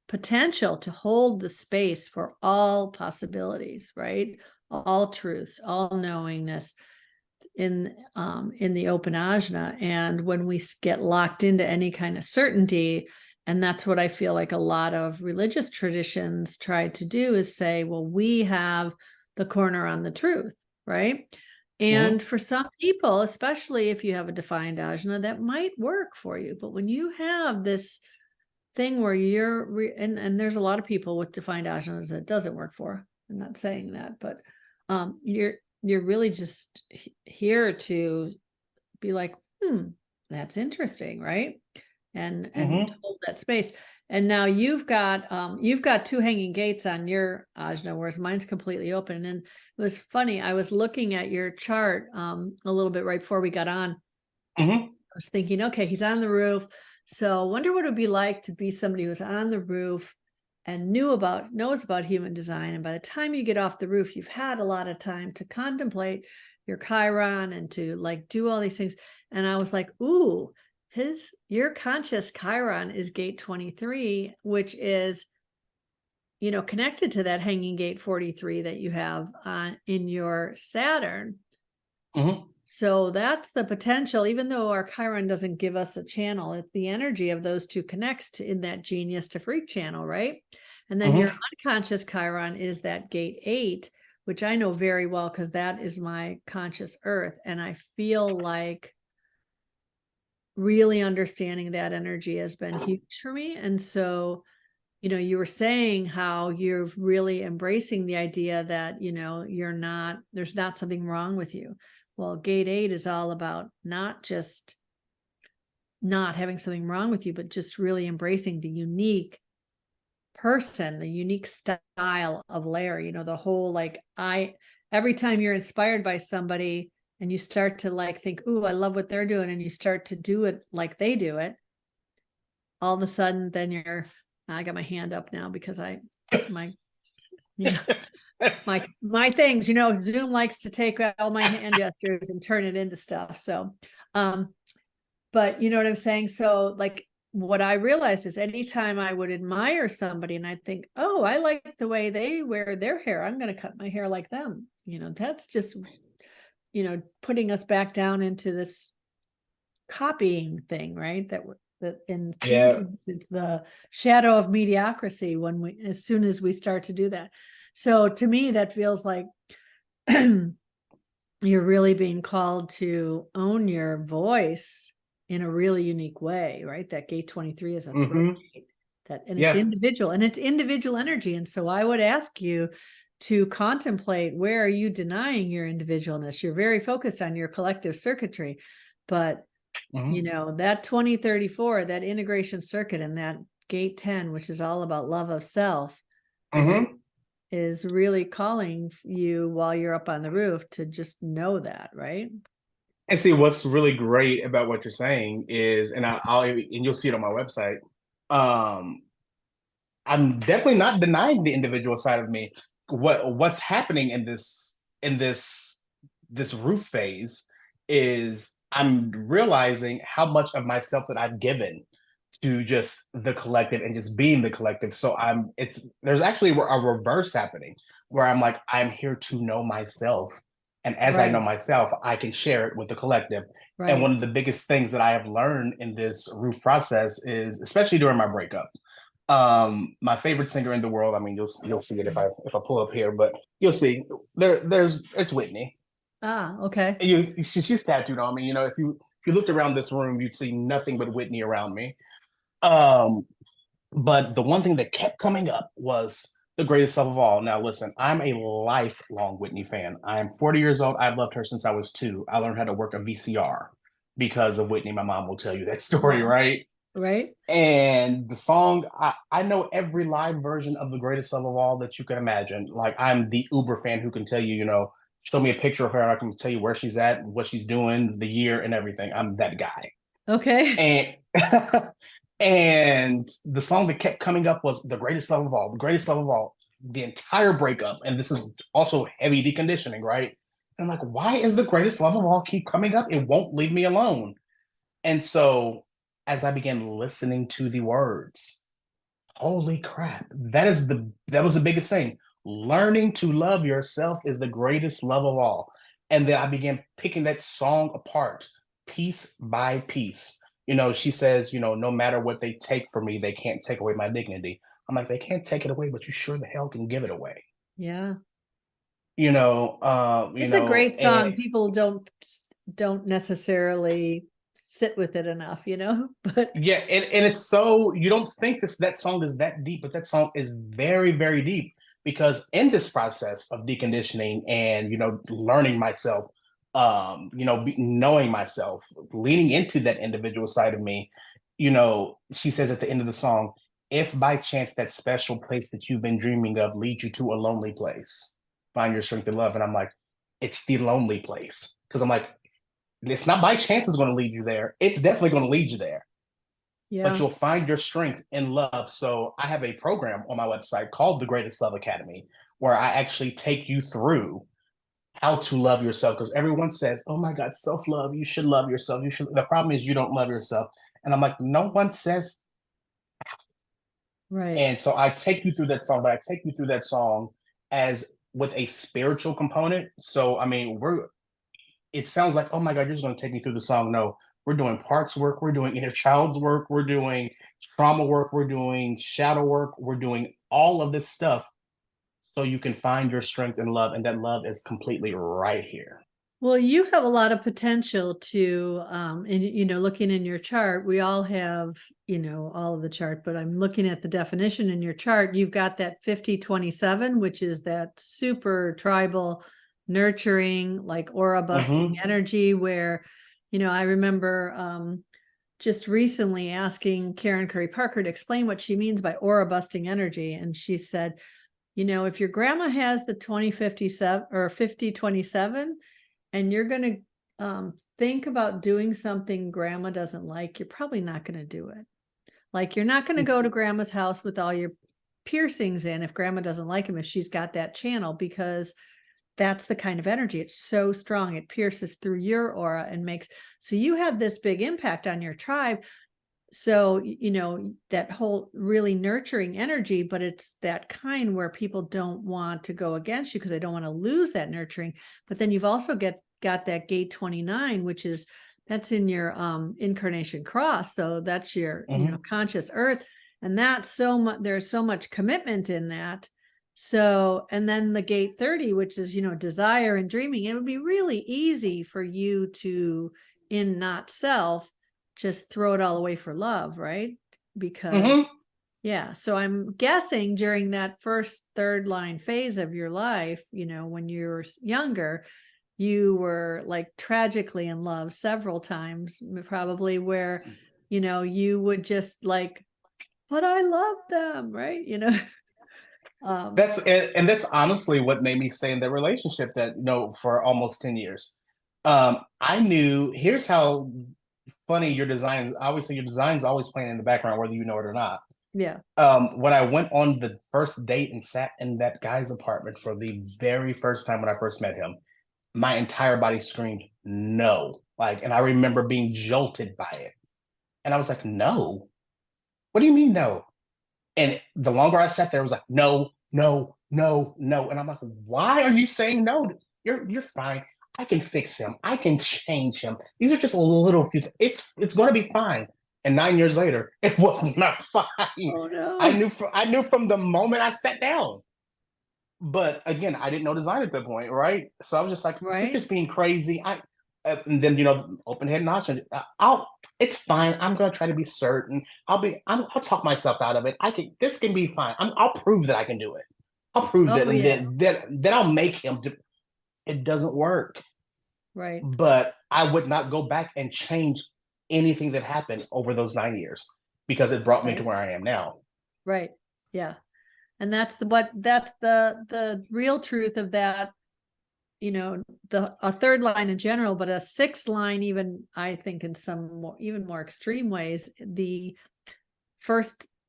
potential to hold the space for all possibilities, right? All truths, all knowingness in the open ajna. And when we get locked into any kind of certainty, and that's what I feel like a lot of religious traditions try to do, is say, well, we have the corner on the truth, right? And Hmm. for some people, especially if you have a defined ajna, that might work for you. But when you have this thing where and there's a lot of people with defined asanas that doesn't work for. I'm not saying that, but you're really just here to be like, that's interesting, right? And Hmm. hold that space. And now you've got two hanging gates on your ajna, whereas mine's completely open. And it was funny. I was looking at your chart a little bit right before we got on. Hmm. I was thinking, okay, he's on the roof. So I wonder what it would be like to be somebody who's on the roof and knows about human design. And by the time you get off the roof, you've had a lot of time to contemplate your Chiron and to like do all these things. And I was like, ooh, your conscious Chiron is gate 23, which is, you know, connected to that hanging gate 43 that you have in your Saturn. Mm-hmm. So that's the potential, even though our Chiron doesn't give us a channel, the energy of those two connects to in that genius to freak channel, right? And then your unconscious Chiron is that gate 8, which I know very well because that is my conscious earth. And I feel like really understanding that energy has been huge for me. And so, you know, you were saying how you're really embracing the idea that, you know, there's not something wrong with you. Well, gate 8 is all about not just not having something wrong with you, but just really embracing the unique person, the unique style of Larry, you know, the whole, like, every time you're inspired by somebody and you start to like think, ooh, I love what they're doing, and you start to do it like they do it, all of a sudden then I got my hand up now because you know, my things, you know, Zoom likes to take all my hand gestures and turn it into stuff. So, but you know what I'm saying? So like what I realized is anytime I would admire somebody and I'd think, oh, I like the way they wear their hair, I'm going to cut my hair like them. You know, that's just, you know, putting us back down into this copying thing, right? That it's the shadow of mediocrity as soon as we start to do that. So to me, that feels like you're really being called to own your voice in a really unique way, right? That gate 23 is a thread gate it's individual, and it's individual energy. And so I would ask you to contemplate, where are you denying your individualness? You're very focused on your collective circuitry, but you know, that 2034, that integration circuit, and that gate 10, which is all about love of self, is really calling you while you're up on the roof to just know that, right? And see, what's really great about what you're saying is, and and you'll see it on my website. I'm definitely not denying the individual side of me. What's happening in this roof phase is I'm realizing how much of myself that I've given to just the collective and just being the collective. So there's actually a reverse happening where I'm like, I'm here to know myself. And as I know myself, I can share it with the collective. And one of the biggest things that I have learned in this roof process is, especially during my breakup, my favorite singer in the world, I mean, you'll see it if I pull up here, but you'll see it's Whitney. Okay. And she's tattooed on me. You know, if you looked around this room, you'd see nothing but Whitney around me. But the one thing that kept coming up was the greatest love of all. Now, listen, I'm a lifelong Whitney fan. I'm 40 years old. I've loved her since I was 2. I learned how to work a VCR because of Whitney. My mom will tell you that story, right? Right. And the song, I know every live version of the greatest love of all that you can imagine. Like, I'm the Uber fan who can tell you, you know, show me a picture of her and I can tell you where she's at, what she's doing, the year, and everything. I'm that guy. Okay. And and the song that kept coming up was the greatest love of all, the greatest love of all, the entire breakup. And this is also heavy deconditioning, right? And I'm like, why is the greatest love of all keep coming up? It won't leave me alone. And so as I began listening to the words, holy crap, that was the biggest thing. Learning to love yourself is the greatest love of all. And then I began picking that song apart, piece by piece. You know, she says, you know, no matter what they take from me, they can't take away my dignity. I'm like, they can't take it away, but you sure the hell can give it away. Yeah. It's a great song. People don't necessarily sit with it enough, you know. But yeah, and it's so, you don't think that song is that deep, but that song is very, very deep, because in this process of deconditioning and, you know, learning myself, you know, knowing myself, leaning into that individual side of me, you know, she says at the end of the song, if by chance that special place that you've been dreaming of leads you to a lonely place, find your strength in love. And I'm like, it's the lonely place. Because I'm like, it's not by chance it's going to lead you there. It's definitely going to lead you there. Yeah. but you'll find your strength in love. So I have a program on my website called the Greatest Love Academy, where I actually take you through how to love yourself. Because everyone says, oh my God, self-love, you should love yourself. You should. The problem is you don't love yourself. And I'm like, no one says. Right. And so I take you through that song, but I take you through that song as with a spiritual component. So I mean, it sounds like, oh my God, you're just going to take me through the song. No, we're doing parts work, we're doing inner child's work, we're doing trauma work, we're doing shadow work, we're doing all of this stuff so you can find your strength and love. And that love is completely right here. Well, you have a lot of potential to, and looking in your chart, we all have, all of the chart, but I'm looking at the definition in your chart. You've got that 50-27, which is that super tribal, nurturing, like aura busting energy where, I remember just recently asking Karen Curry Parker to explain what she means by aura busting energy. And she said, if your grandma has the 2057 or 50-27, and you're going to think about doing something grandma doesn't like, you're probably not going to do it. Like, you're not going to go to grandma's house with all your piercings in if grandma doesn't like them, if she's got that channel, because that's the kind of energy. It's so strong. It pierces through your aura and makes, so you have this big impact on your tribe. So, that whole really nurturing energy, but it's that kind where people don't want to go against you because they don't want to lose that nurturing. But then you've also got that gate 29, which is, that's in your incarnation cross. So that's your, conscious earth. And that's so much, there's so much commitment in that. So, and then the gate 30, which is, desire and dreaming, it would be really easy for you to, in not self, just throw it all away for love, right? Because yeah, so I'm guessing during that first third line phase of your life, when you were younger, you were like tragically in love several times, probably, where you would just like, but I love them, right? That's honestly what made me stay in that relationship that for almost 10 years. I knew, here's how funny your design, obviously your design's always playing in the background whether you know it or not. Yeah. When I went on the first date and sat in that guy's apartment for the very first time when I first met him, my entire body screamed no. Like, and I remember being jolted by it. And I was like, no. What do you mean no? And the longer I sat there, it was like, no, no, no, no. And I'm like, why are you saying no? You're fine. I can fix him. I can change him. These are just a little few. It's going to be fine. And 9 years later, it was not fine. Oh no. I knew from the moment I sat down. But again, I didn't know design at that point, right? So I was just like, you're just being crazy. And then open head notch. It's fine. I'm gonna try to be certain. I'll talk myself out of it. This can be fine. I'll prove that I can do it. I'll prove that, and then I'll make him. It doesn't work. Right. But I would not go back and change anything that happened over those 9 years because it brought me to where I am now. Right. Yeah. And that's the real truth of that, a third line in general, but a sixth line, even I think in some even more extreme ways,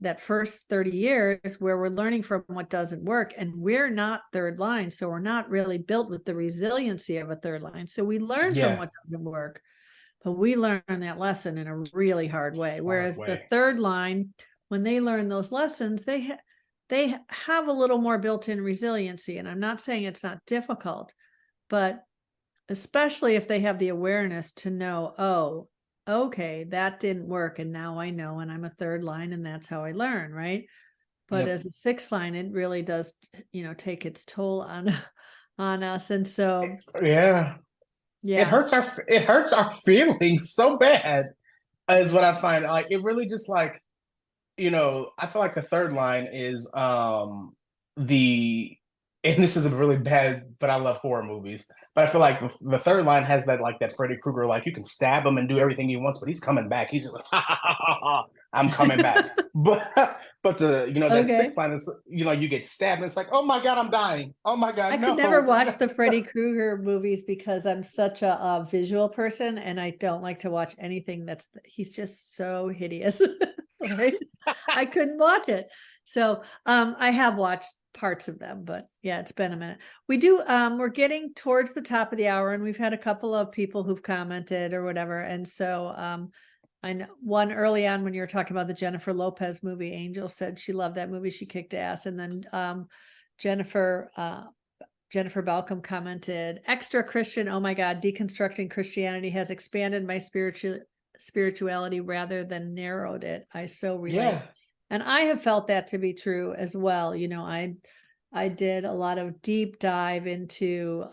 that first 30 years where we're learning from what doesn't work, and we're not third line. So we're not really built with the resiliency of a third line. So we learn from what doesn't work, but we learn that lesson in a really hard way. Whereas the third line, when they learn those lessons, they have a little more built-in resiliency. And I'm not saying it's not difficult, but especially if they have the awareness to know, oh, okay, that didn't work. And now I know, and I'm a third line, and that's how I learn, right? But as a sixth line, it really does, take its toll on us. And so it hurts our feelings so bad, is what I find. Like, it really just like, I feel like the third line is and this is really bad, but I love horror movies. But I feel like the third line has that Freddy Krueger, like, you can stab him and do everything he wants, but he's coming back. He's like, ha, ha, ha, ha, ha, I'm coming back. but But that sixth Okay. line is, you get stabbed and it's like, oh my God, I'm dying. Oh my I God, could never no. watch the Freddy Krueger movies because I'm such a visual person and I don't like to watch anything he's just so hideous. Right? I couldn't watch it. So I have watched parts of them, but yeah, it's been a minute. We're getting towards the top of the hour and we've had a couple of people who've commented or whatever. And so I know one early on when you were talking about the Jennifer Lopez movie, Angel said she loved that movie. She kicked ass. And then Jennifer Balcom commented, extra Christian, oh my God, deconstructing Christianity has expanded my spirituality rather than narrowed it. I so relate. Yeah. And I have felt that to be true as well. I did a lot of deep dive into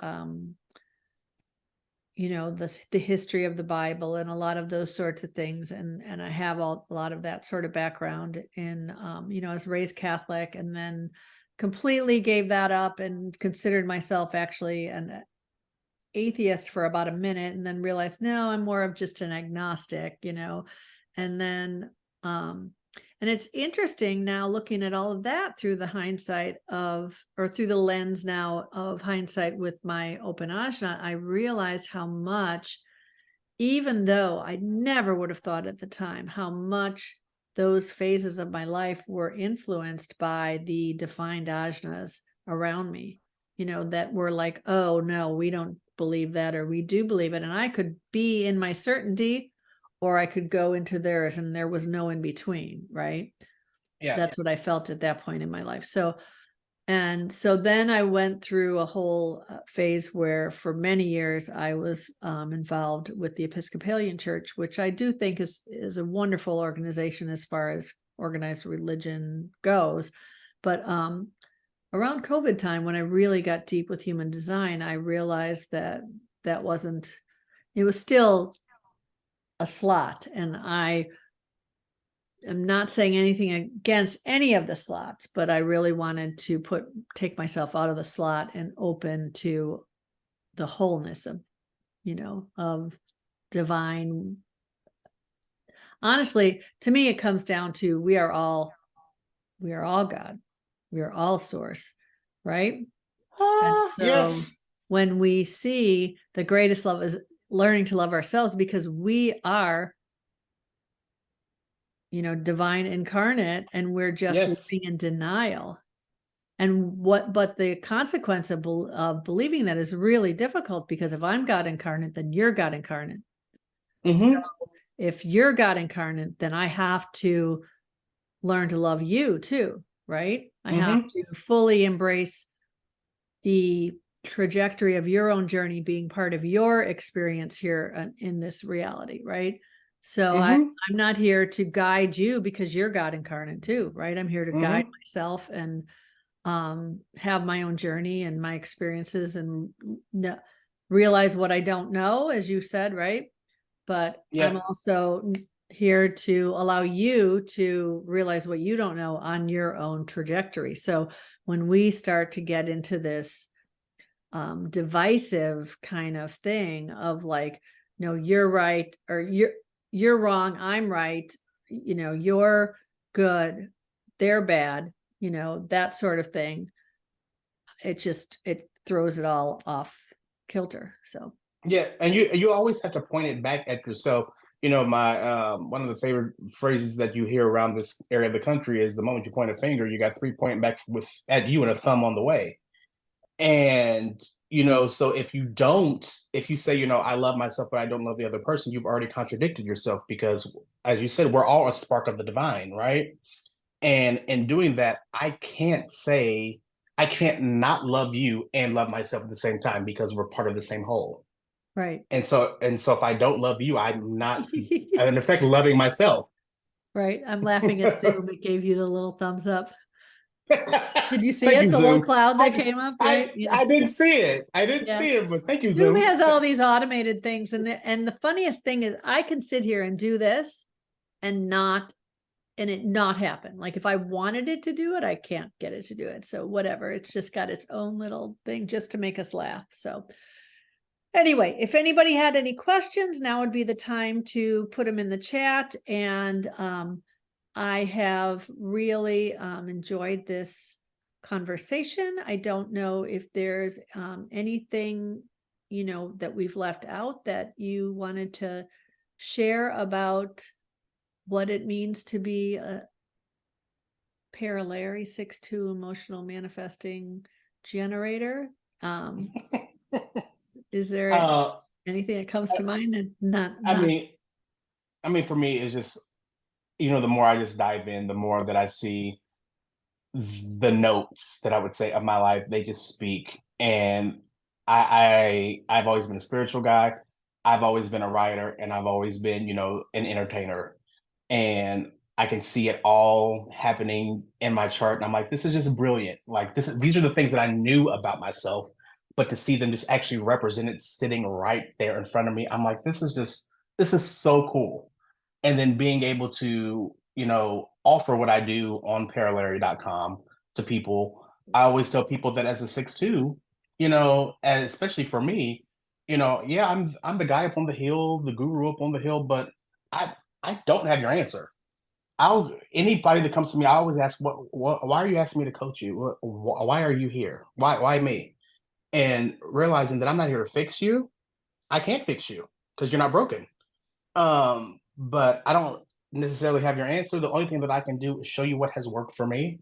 the history of the Bible and a lot of those sorts of things. And I have a lot of that sort of background in I was raised Catholic and then completely gave that up and considered myself actually an atheist for about a minute and then realized, no, I'm more of just an agnostic, and then, and it's interesting now looking at all of that through the through the lens now of hindsight with my open ajna, I realized how much, even though I never would have thought at the time, how much those phases of my life were influenced by the defined ajnas around me, that were like, oh no, we don't believe that, or we do believe it. And I could be in my certainty, or I could go into theirs, and there was no in between, right? Yeah. That's what I felt at that point in my life. So then I went through a whole phase where for many years I was involved with the Episcopalian Church, which I do think is a wonderful organization as far as organized religion goes. But around COVID time, when I really got deep with human design, I realized that it was still a slot. And I am not saying anything against any of the slots, but I really wanted to take myself out of the slot and open to the wholeness of divine. Honestly, to me, it comes down to we are all God. We are all source, right? And so Yes. when we see the greatest love is learning to love ourselves, because we are divine incarnate, and we're just living in denial. But the consequence of believing that is really difficult, because if I'm God incarnate, then you're God incarnate. Mm-hmm. So if you're God incarnate, then I have to learn to love you too, right? I have to fully embrace the trajectory of your own journey being part of your experience here in this reality, right? So I'm not here to guide you because you're God incarnate too, right? I'm here to guide myself and have my own journey and my experiences and realize what I don't know, as you said, right? But I'm also here to allow you to realize what you don't know on your own trajectory. So when we start to get into this divisive kind of thing of like, no, you're right, or you're wrong, I'm right, you're good, they're bad, that sort of thing, it throws it all off kilter. So Yeah, and you always have to point it back at yourself. My one of the favorite phrases that you hear around this area of the country is, the moment you point a finger, you got three pointing back at you and a thumb on the way. And so if you say, I love myself but I don't love the other person, you've already contradicted yourself, because as you said, we're all a spark of the divine, right? And in doing that, I can't not love you and love myself at the same time, because we're part of the same whole. right. And so if I don't love you, I'm not in effect loving myself. Right. I'm laughing at Zoom. It gave you the little thumbs up. Did you see Thank it? you, The little Zoom. cloud that came up, right? Yeah. I didn't see it. I didn't Yeah. see it, but thank you, Zoom Zoom. has all these automated things. And the funniest thing is I can sit here and do this and it not happen. Like if I wanted it to do it, I can't get it to do it. So whatever. It's just got its own little thing just to make us laugh. So anyway, if anybody had any questions, now would be the time to put them in the chat. And I have really enjoyed this conversation. I don't know if there's anything, that we've left out that you wanted to share about what it means to be a parallel 6-2 emotional manifesting generator. Is there Uh, anything that comes to mind? And not I mean, for me, it's just, the more I just dive in, the more that I see the notes that I would say of my life, they just speak. And I've always been a spiritual guy. I've always been a writer, and I've always been, an entertainer. And I can see it all happening in my chart. And I'm like, this is just brilliant. Like these are the things that I knew about myself, but to see them just actually represented sitting right there in front of me, I'm like, this is so cool. And then being able to, offer what I do on parallel.com to people. I always tell people that as a 6'2", and especially for me, yeah, I'm the guy up on the hill, the guru up on the hill, but I I don't have your answer. I'll Anybody that comes to me, I always ask, why are you asking me to coach you? Why are you here? Why me? And realizing that I'm not here to fix you. I can't fix you because you're not broken. But I don't necessarily have your answer. The only thing that I can do is show you what has worked for me,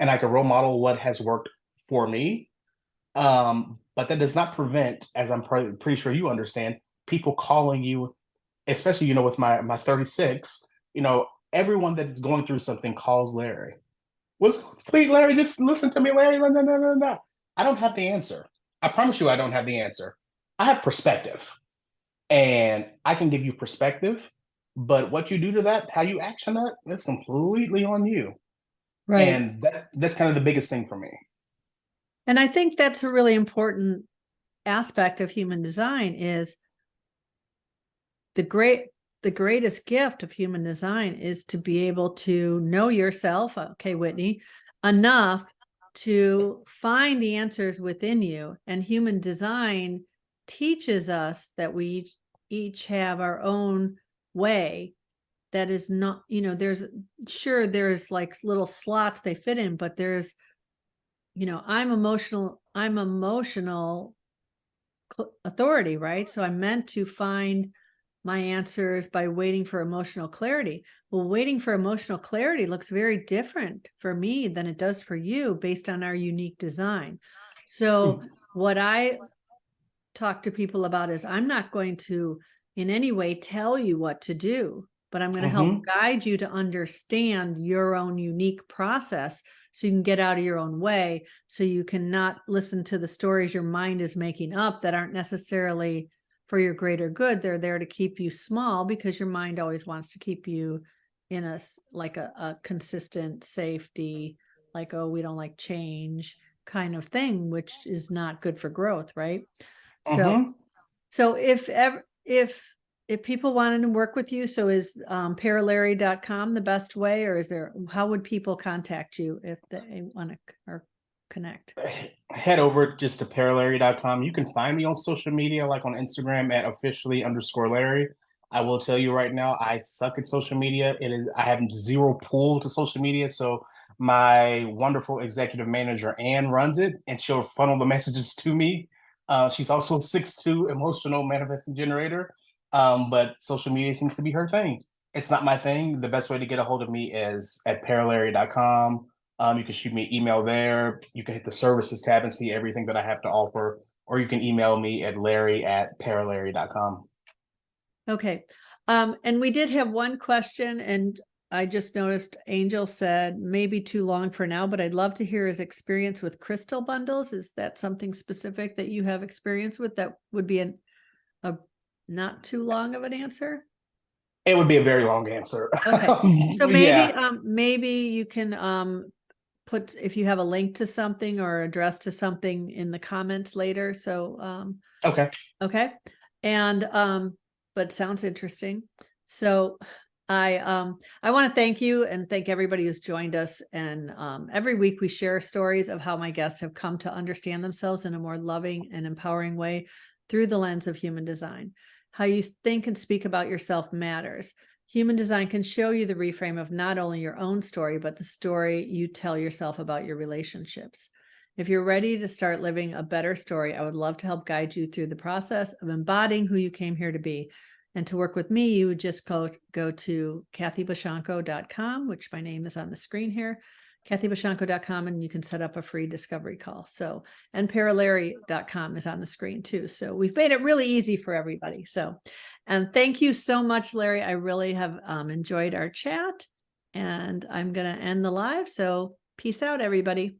and I can role model what has worked for me. But that does not prevent, as I'm pretty sure you understand, people calling you, especially with my 36. Everyone that's going through something calls Larry. Please, Larry, just listen to me, Larry. No, no, no, no, no. I don't have the answer. I promise you, I don't have the answer. I have perspective, and I can give you perspective. But what you do to that, how you action that, that's completely on you. right. And that's kind of the biggest thing for me. And I think that's a really important aspect of human design is the greatest gift of human design is to be able to know yourself, okay, Whitney, enough to find the answers within you. And human design teaches us that we each have our own way that is not, there's like little slots they fit in, but there's, I'm emotional authority, right? So I'm meant to find my answers by waiting for emotional clarity. Well, waiting for emotional clarity looks very different for me than it does for you based on our unique design. So what I talk to people about is I'm not going to in any way tell you what to do, but I'm going to help Mm-hmm. guide you to understand your own unique process so you can get out of your own way, so you can not listen to the stories your mind is making up that aren't necessarily for your greater good. They're there to keep you small because your mind always wants to keep you in a consistent safety, like, oh, we don't like change kind of thing, which is not good for growth, right? So, Mm-hmm. so if people wanted to work with you, so is parallary.com the best way, or how would people contact you if they want to or connect? Head over just to parallary.com. You can find me on social media, like on Instagram at officially_Larry. I will tell you right now, I suck at social media. I have zero pull to social media. So my wonderful executive manager, Ann, runs it, and she'll funnel the messages to me. She's also a 6'2" emotional manifesting generator. But social media seems to be her thing. It's not my thing. The best way to get a hold of me is at parallary.com. You can shoot me an email there. You can hit the services tab and see everything that I have to offer, or you can email me at larry@parallary.com. Okay. And we did have one question, and I just noticed Angel said maybe too long for now, but I'd love to hear his experience with crystal bundles. Is that something specific that you have experience with that would be a not too long of an answer? It would be a very long answer. Okay. So Yeah. maybe you can put, if you have a link to something or address to something in the comments later. So Okay. okay. And but sounds interesting. So I want to thank you and thank everybody who's joined us. And every week we share stories of how my guests have come to understand themselves in a more loving and empowering way through the lens of human design. How you think and speak about yourself matters. Human design can show you the reframe of not only your own story, but the story you tell yourself about your relationships. If you're ready to start living a better story, I would love to help guide you through the process of embodying who you came here to be. And to work with me, you would just go to kathybashanko.com, which my name is on the screen here, kathybashanko.com, and you can set up a free discovery call. So, and paralarry.com is on the screen too. So we've made it really easy for everybody. So, and thank you so much, Larry. I really have enjoyed our chat, and I'm going to end the live. So peace out, everybody.